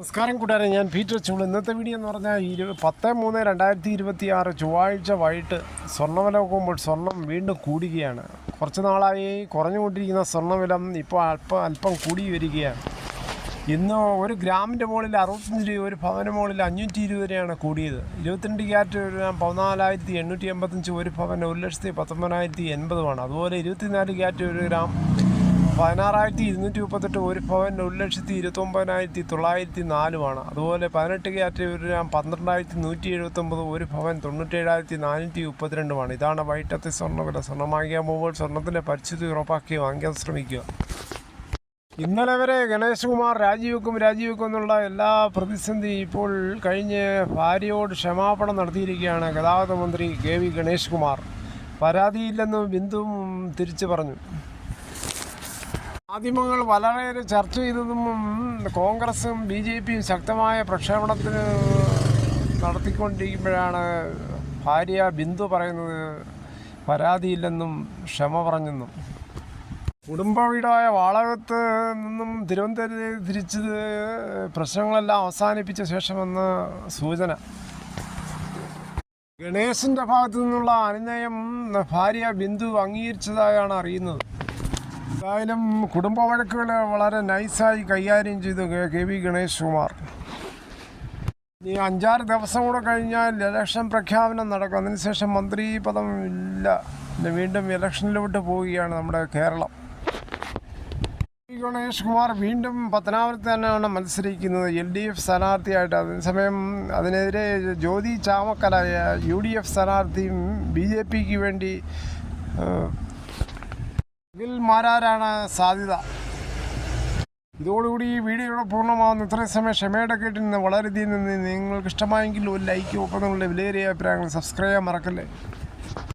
നമസ്കാരം കൂട്ടുകാരെ, ഞാൻ പീറ്റർ ചൂൾ. ഇന്നത്തെ വീഡിയോ എന്ന് പറഞ്ഞാൽ 10/3/2026 ചൊവ്വാഴ്ച വൈകിട്ട് സ്വർണ്ണവില നോക്കുമ്പോൾ സ്വർണം വീണ്ടും കൂടുകയാണ്. കുറച്ച് നാളായി കുറഞ്ഞുകൊണ്ടിരിക്കുന്ന സ്വർണ്ണവില ഇപ്പോൾ അല്പം കൂടി വരികയാണ്. ഇന്ന് ഒരു ഗ്രാമിൻ്റെ മുകളിൽ 65 രൂപ, ഒരു പവന് മുകളിൽ 520 വരെയാണ് കൂടിയത്. 22 ക്യാരറ്റ് ഒരു ഗ്രാം 14,885, ഒരു പവൻ 1,19,080. അതുപോലെ 24 ക്യാരറ്റ് ഒരു ഗ്രാം 16,238, ഒരു പവൻ 1,29,904. അതുപോലെ 18 ക്യാരറ്റ് ഒരു ഗ്രാം 12,179, ഒരു പവൻ 97,432. ഇതാണ് വൈകിട്ടത്തെ സ്വർണ്ണവില. സ്വർണ്ണം വാങ്ങിക്കാൻ പോകുമ്പോൾ സ്വർണ്ണത്തിൻ്റെ പരിസ്ഥിതി ഉറപ്പാക്കി വാങ്ങിക്കാൻ ശ്രമിക്കുക. ഇന്നലെ വരെ ഗണേഷ് കുമാർ രാജിവെക്കും എന്നുള്ള എല്ലാ പ്രതിസന്ധി ഇപ്പോൾ കഴിഞ്ഞ് ഭാര്യയോട് ക്ഷമാപണം നടത്തിയിരിക്കുകയാണ് ഗതാഗത മന്ത്രി KV ഗണേഷ് കുമാർ. പരാതിയില്ലെന്ന് ബിന്ദുവും തിരിച്ചു പറഞ്ഞു. മാധ്യമങ്ങൾ വളരെയേറെ ചർച്ച ചെയ്തതും കോൺഗ്രസും BJPയും ശക്തമായ പ്രക്ഷേപണത്തിന് നടത്തിക്കൊണ്ടിരിക്കുമ്പോഴാണ് ഭാര്യ ബിന്ദു പറയുന്നത് പരാതിയില്ലെന്നും ക്ഷമ പറഞ്ഞെന്നും. കുടുംബ വീടായ വാളകത്ത് നിന്നും തിരുവനന്തപുരത്ത് തിരിച്ചത് പ്രശ്നങ്ങളെല്ലാം അവസാനിപ്പിച്ച ശേഷമെന്ന് സൂചന. ഗണേശിൻ്റെ ഭാഗത്തു നിന്നുള്ള അനുനയം ഭാര്യ ബിന്ദു അംഗീകരിച്ചതായാണ് അറിയുന്നത്. എന്തായാലും കുടുംബ വഴക്കുകൾ വളരെ നൈസായി കൈകാര്യം ചെയ്തു KV ഗണേഷ് കുമാർ. ഇനി 5-6 ദിവസം കൂടെ കഴിഞ്ഞാൽ ഇലക്ഷൻ പ്രഖ്യാപനം നടക്കും. അതിനുശേഷം മന്ത്രി പദം ഇല്ല, വീണ്ടും ഇലക്ഷനിലോട്ട് പോവുകയാണ് നമ്മുടെ കേരളം. ഗണേഷ് കുമാർ വീണ്ടും പത്തനാപുരത്ത് തന്നെയാണ് മത്സരിക്കുന്നത് LDF സ്ഥാനാർത്ഥിയായിട്ട്. അതേസമയം അതിനെതിരെ ജ്യോതി ചാമക്കല UDF സ്ഥാനാർത്ഥിയും BJPക്ക് വേണ്ടി മാരാരാണ് സാധ്യത. ഇതോടുകൂടി ഈ വീഡിയോയുടെ പൂർണ്ണമാകുന്നു. ഇത്രയും സമയം ക്ഷമയുടെ കേട്ടിൽ നിന്ന് വളരെയധികം നിങ്ങൾക്ക് ഇഷ്ടമായെങ്കിൽ ഒരു ലൈക്ക്, ഒപ്പം നിങ്ങളുടെ വിലയേറിയ അഭിപ്രായങ്ങൾ സബ്സ്ക്രൈബ് ചെയ്യാൻ മറക്കല്ലേ.